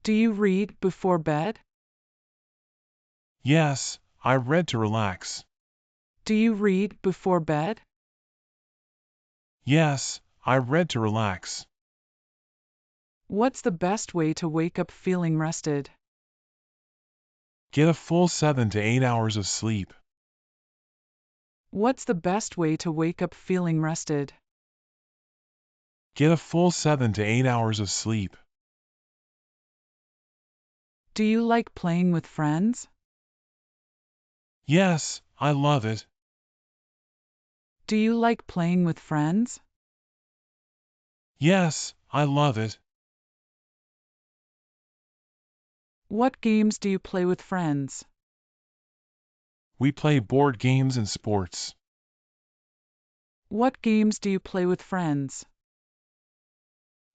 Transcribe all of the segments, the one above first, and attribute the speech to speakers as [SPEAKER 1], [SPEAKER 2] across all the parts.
[SPEAKER 1] Do you read before bed?
[SPEAKER 2] Yes, I read to relax.
[SPEAKER 1] Do you read before bed?
[SPEAKER 2] Yes, I read to relax.
[SPEAKER 1] What's the best way to wake up feeling rested?
[SPEAKER 2] Get a full 7 to 8 hours of sleep.
[SPEAKER 1] What's the best way to wake up feeling rested?
[SPEAKER 2] Get a full 7 to 8 hours of sleep.
[SPEAKER 1] Do you like playing with friends?
[SPEAKER 2] Yes, I love it.
[SPEAKER 1] Do you like playing with friends?
[SPEAKER 2] Yes, I love it.
[SPEAKER 1] What games do you play with friends?
[SPEAKER 2] We play board games and sports.
[SPEAKER 1] What games do you play with friends?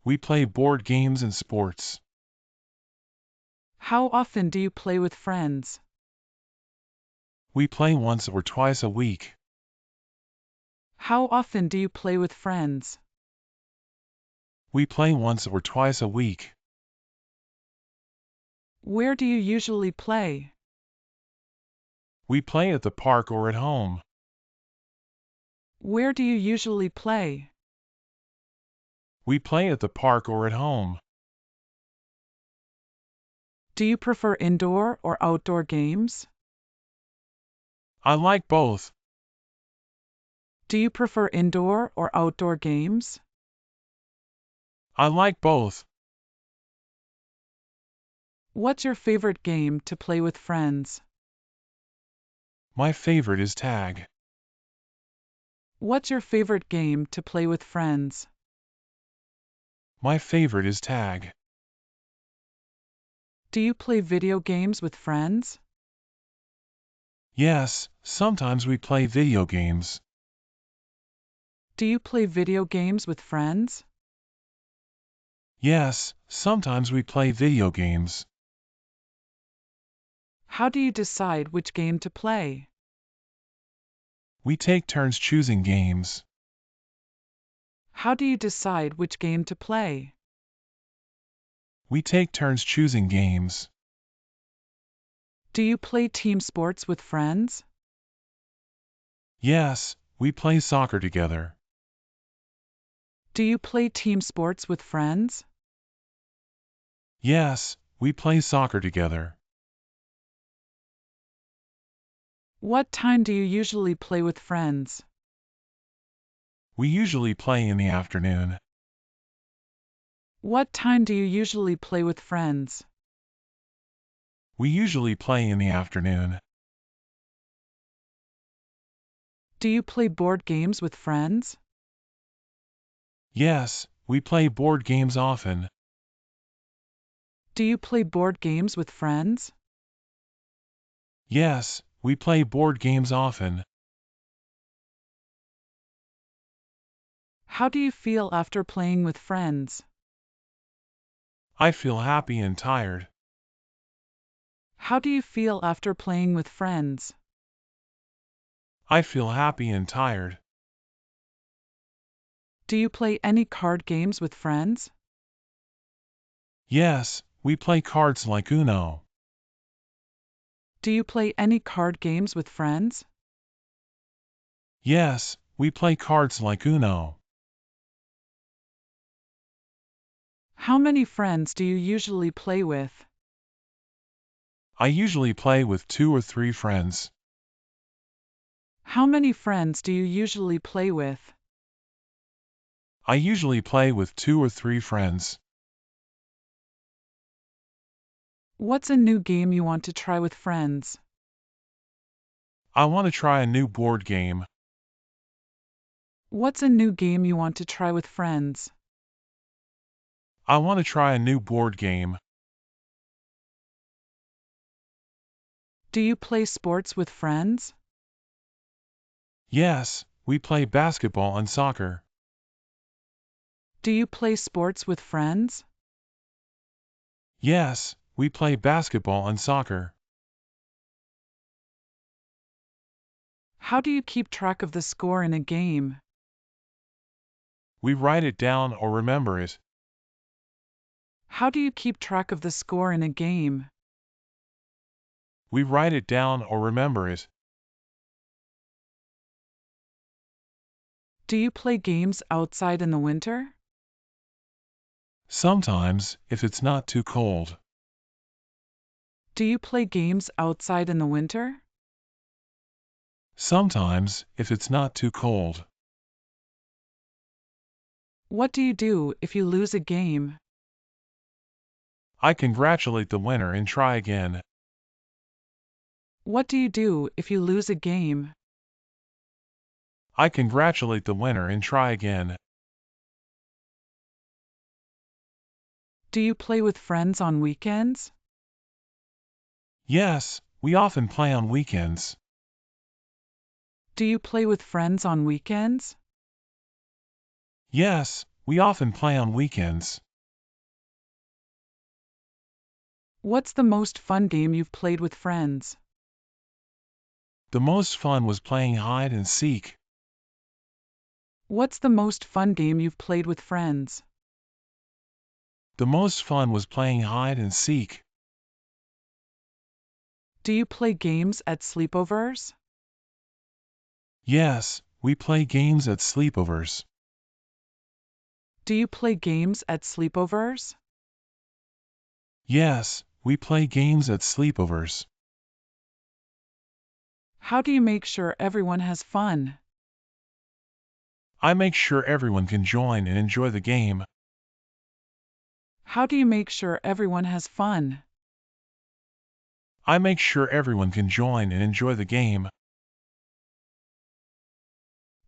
[SPEAKER 2] We play board games and sports.
[SPEAKER 1] How often do you play with friends?
[SPEAKER 2] We play once or twice a week.
[SPEAKER 1] How often do you play with friends?
[SPEAKER 2] We play once or twice a week.
[SPEAKER 1] Where do you usually play?
[SPEAKER 2] We play at the park or at home.
[SPEAKER 1] Where do you usually play?
[SPEAKER 2] We play at the park or at home.
[SPEAKER 1] Do you prefer indoor or outdoor games?
[SPEAKER 2] I like both.
[SPEAKER 1] Do you prefer indoor or outdoor games?
[SPEAKER 2] I like both.
[SPEAKER 1] What's your favorite game to play with friends?
[SPEAKER 2] My favorite is tag.
[SPEAKER 1] What's your favorite game to play with friends?
[SPEAKER 2] My favorite is tag.
[SPEAKER 1] Do you play video games with friends?
[SPEAKER 2] Yes, sometimes we play video games.
[SPEAKER 1] Do you play video games with friends?
[SPEAKER 2] Yes, sometimes we play video games.
[SPEAKER 1] How do you decide which game to play?
[SPEAKER 2] We take turns choosing games.
[SPEAKER 1] How do you decide which game to play?
[SPEAKER 2] We take turns choosing games.
[SPEAKER 1] Do you play team sports with friends?
[SPEAKER 2] Yes, we play soccer together.
[SPEAKER 1] Do you play team sports with friends?
[SPEAKER 2] Yes, we play soccer together.
[SPEAKER 1] What time do you usually play with friends?
[SPEAKER 2] We usually play in the afternoon.
[SPEAKER 1] What time do you usually play with friends?
[SPEAKER 2] We usually play in the afternoon.
[SPEAKER 1] Do you play board games with friends?
[SPEAKER 2] Yes, we play board games often.
[SPEAKER 1] Do you play board games with friends?
[SPEAKER 2] Yes, we play board games often.
[SPEAKER 1] How do you feel after playing with friends?
[SPEAKER 2] I feel happy and tired.
[SPEAKER 1] How do you feel after playing with friends?
[SPEAKER 2] I feel happy and tired.
[SPEAKER 1] Do you play any card games with friends?
[SPEAKER 2] Yes, we play cards like Uno.
[SPEAKER 1] Do you play any card games with friends?
[SPEAKER 2] Yes, we play cards like Uno.
[SPEAKER 1] How many friends do you usually play with?
[SPEAKER 2] I usually play with 2 or 3 friends.
[SPEAKER 1] How many friends do you usually play with?
[SPEAKER 2] I usually play with 2 or 3 friends.
[SPEAKER 1] What's a new game you want to try with friends?
[SPEAKER 2] I want to try a new board game.
[SPEAKER 1] What's a new game you want to try with friends?
[SPEAKER 2] I want to try a new board game.
[SPEAKER 1] Do you play sports with friends?
[SPEAKER 2] Yes, we play basketball and soccer.
[SPEAKER 1] Do you play sports with friends?
[SPEAKER 2] Yes, we play basketball and soccer.
[SPEAKER 1] How do you keep track of the score in a game?
[SPEAKER 2] We write it down or remember it.
[SPEAKER 1] How do you keep track of the score in a game?
[SPEAKER 2] We write it down or remember it.
[SPEAKER 1] Do you play games outside in the winter?
[SPEAKER 2] Sometimes, if it's not too cold.
[SPEAKER 1] Do you play games outside in the winter?
[SPEAKER 2] Sometimes, if it's not too cold.
[SPEAKER 1] What do you do if you lose a game?
[SPEAKER 2] I congratulate the winner and try again.
[SPEAKER 1] What do you do if you lose a game?
[SPEAKER 2] I congratulate the winner and try again.
[SPEAKER 1] Do you play with friends on weekends?
[SPEAKER 2] Yes, we often play on weekends.
[SPEAKER 1] Do you play with friends on weekends?
[SPEAKER 2] Yes, we often play on weekends.
[SPEAKER 1] What's the most fun game you've played with friends?
[SPEAKER 2] The most fun was playing hide and seek.
[SPEAKER 1] What's the most fun game you've played with friends?
[SPEAKER 2] The most fun was playing hide and seek.
[SPEAKER 1] Do you play games at sleepovers?
[SPEAKER 2] Yes, we play games at sleepovers.
[SPEAKER 1] Do you play games at sleepovers?
[SPEAKER 2] Yes, we play games at sleepovers.
[SPEAKER 1] How do you make sure everyone has fun?
[SPEAKER 2] I make sure everyone can join and enjoy the game.
[SPEAKER 1] How do you make sure everyone has fun?
[SPEAKER 2] I make sure everyone can join and enjoy the game.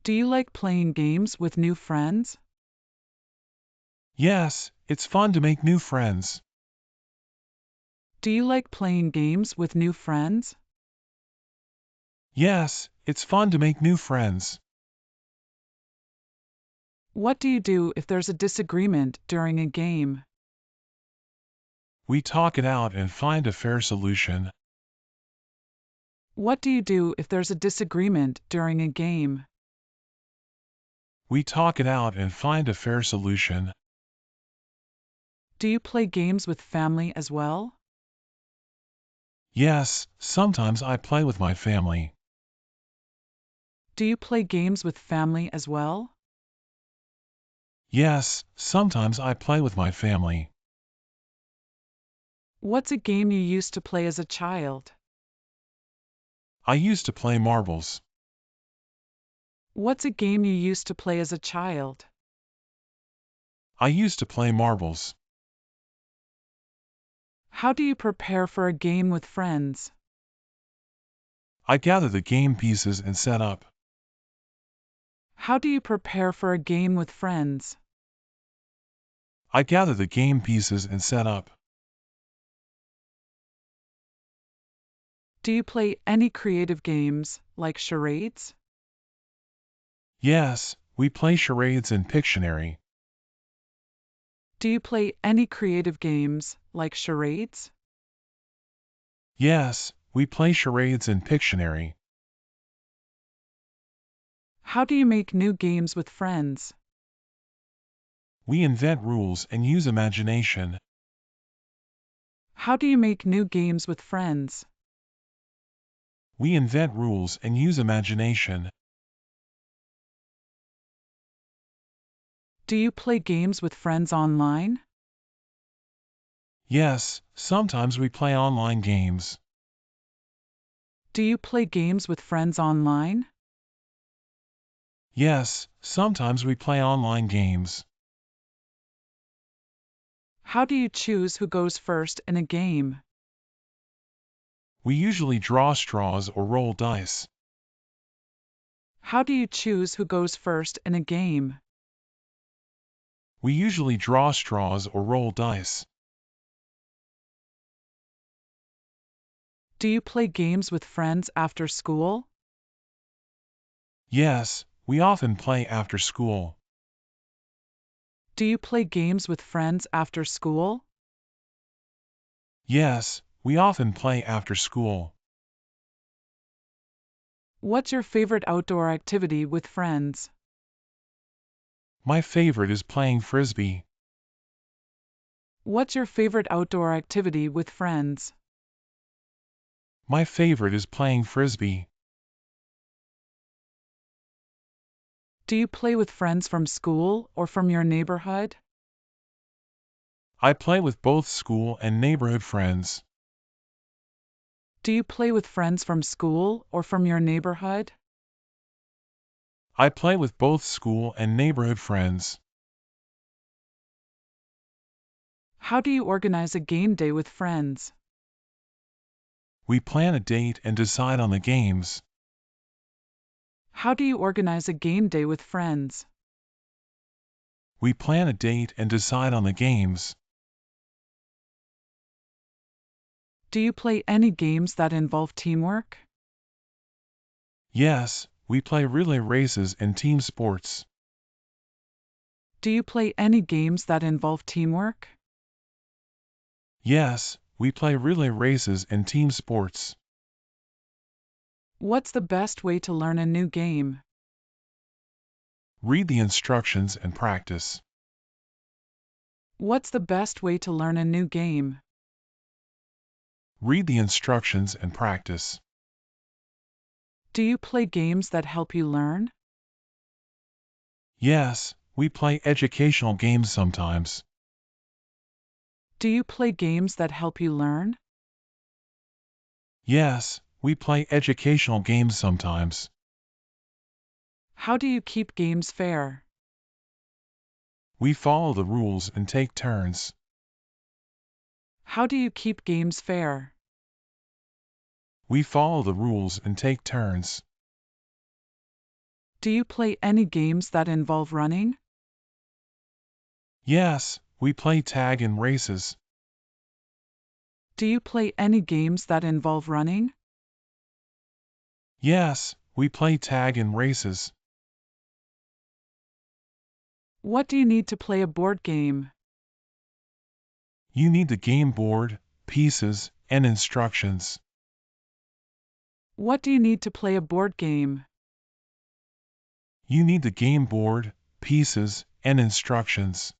[SPEAKER 1] Do you like playing games with new friends?
[SPEAKER 2] Yes, it's fun to make new friends.
[SPEAKER 1] Do you like playing games with new friends?
[SPEAKER 2] Yes, it's fun to make new friends.
[SPEAKER 1] What do you do if there's a disagreement during a game?
[SPEAKER 2] We talk it out and find a fair solution.
[SPEAKER 1] What do you do if there's a disagreement during a game?
[SPEAKER 2] We talk it out and find a fair solution.
[SPEAKER 1] Do you play games with family as well?
[SPEAKER 2] Yes, sometimes I play with my family.
[SPEAKER 1] Do you play games with family as well?
[SPEAKER 2] Yes, sometimes I play with my family.
[SPEAKER 1] What's a game you used to play as a child?
[SPEAKER 2] I used to play marbles.
[SPEAKER 1] What's a game you used to play as a child?
[SPEAKER 2] I used to play marbles.
[SPEAKER 1] How do you prepare for a game with friends?
[SPEAKER 2] I gather the game pieces and set up.
[SPEAKER 1] How do you prepare for a game with friends?
[SPEAKER 2] I gather the game pieces and set up.
[SPEAKER 1] Do you play any creative games, like charades?
[SPEAKER 2] Yes, we play charades and Pictionary.
[SPEAKER 1] Do you play any creative games, like charades?
[SPEAKER 2] Yes, we play charades and Pictionary.
[SPEAKER 1] How do you make new games with friends?
[SPEAKER 2] We invent rules and use imagination.
[SPEAKER 1] How do you make new games with friends?
[SPEAKER 2] We invent rules and use imagination.
[SPEAKER 1] Do you play games with friends online?
[SPEAKER 2] Yes, sometimes we play online games.
[SPEAKER 1] Do you play games with friends online?
[SPEAKER 2] Yes, sometimes we play online games.
[SPEAKER 1] How do you choose who goes first in a game?
[SPEAKER 2] We usually draw straws or roll dice.
[SPEAKER 1] How do you choose who goes first in a game?
[SPEAKER 2] We usually draw straws or roll dice.
[SPEAKER 1] Do you play games with friends after school?
[SPEAKER 2] Yes, we often play after school.
[SPEAKER 1] Do you play games with friends after school?
[SPEAKER 2] Yes, we often play after school.
[SPEAKER 1] What's your favorite outdoor activity with friends?
[SPEAKER 2] My favorite is playing frisbee.
[SPEAKER 1] What's your favorite outdoor activity with friends?
[SPEAKER 2] My favorite is playing frisbee.
[SPEAKER 1] Do you play with friends from school or from your neighborhood?
[SPEAKER 2] I play with both school and neighborhood friends.
[SPEAKER 1] Do you play with friends from school or from your neighborhood?
[SPEAKER 2] I play with both school and neighborhood friends.
[SPEAKER 1] How do you organize a game day with friends?
[SPEAKER 2] We plan a date and decide on the games.
[SPEAKER 1] How do you organize a game day with friends?
[SPEAKER 2] We plan a date and decide on the games.
[SPEAKER 1] Do you play any games that involve teamwork?
[SPEAKER 2] Yes, we play relay races and team sports.
[SPEAKER 1] Do you play any games that involve teamwork?
[SPEAKER 2] Yes, we play relay races and team sports.
[SPEAKER 1] What's the best way to learn a new game?
[SPEAKER 2] Read the instructions and practice.
[SPEAKER 1] What's the best way to learn a new game?
[SPEAKER 2] Read the instructions and practice.
[SPEAKER 1] Do you play games that help you learn?
[SPEAKER 2] Yes, we play educational games sometimes.
[SPEAKER 1] Do you play games that help you learn?
[SPEAKER 2] Yes, we play educational games sometimes.
[SPEAKER 1] How do you keep games fair?
[SPEAKER 2] We follow the rules and take turns.
[SPEAKER 1] How do you keep games fair?
[SPEAKER 2] We follow the rules and take turns.
[SPEAKER 1] Do you play any games that involve running?
[SPEAKER 2] Yes, we play tag and races.
[SPEAKER 1] Do you play any games that involve running?
[SPEAKER 2] Yes, we play tag and races.
[SPEAKER 1] What do you need to play a board game?
[SPEAKER 2] You need the game board, pieces, and instructions.
[SPEAKER 1] What do you need to play a board game?
[SPEAKER 2] You need the game board, pieces, and instructions.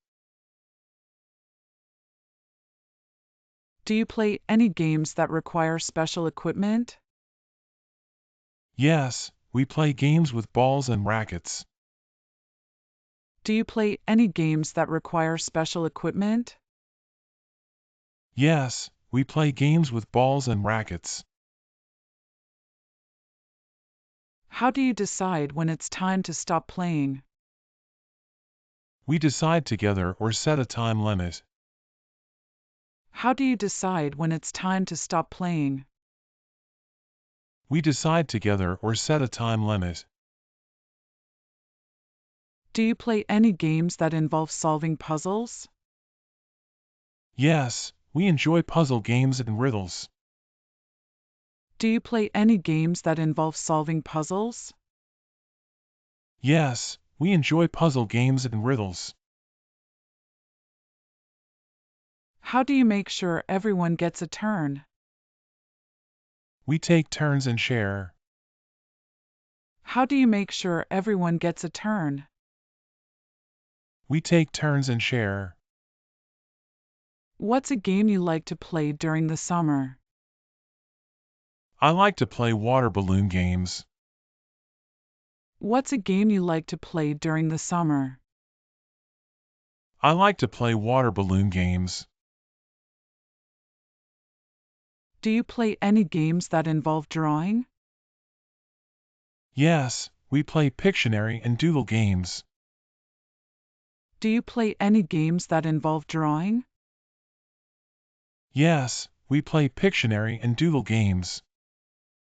[SPEAKER 1] Do you play any games that require special equipment?
[SPEAKER 2] Yes, we play games with balls and rackets.
[SPEAKER 1] Do you play any games that require special equipment?
[SPEAKER 2] Yes, we play games with balls and rackets.
[SPEAKER 1] How do you decide when it's time to stop playing?
[SPEAKER 2] We decide together or set a time limit.
[SPEAKER 1] How do you decide when it's time to stop playing?
[SPEAKER 2] We decide together or set a time limit.
[SPEAKER 1] Do you play any games that involve solving puzzles?
[SPEAKER 2] Yes, we enjoy puzzle games and riddles.
[SPEAKER 1] Do you play any games that involve solving puzzles?
[SPEAKER 2] Yes, we enjoy puzzle games and riddles.
[SPEAKER 1] How do you make sure everyone gets a turn?
[SPEAKER 2] We take turns and share.
[SPEAKER 1] How do you make sure everyone gets a turn?
[SPEAKER 2] We take turns and share.
[SPEAKER 1] What's a game you like to play during the summer?
[SPEAKER 2] I like to play water balloon games.
[SPEAKER 1] What's a game you like to play during the summer?
[SPEAKER 2] I like to play water balloon games.
[SPEAKER 1] Do you play any games that involve drawing?
[SPEAKER 2] Yes, we play Pictionary and Doodle games.
[SPEAKER 1] Do you play any games that involve drawing?
[SPEAKER 2] Yes, we play Pictionary and Doodle games.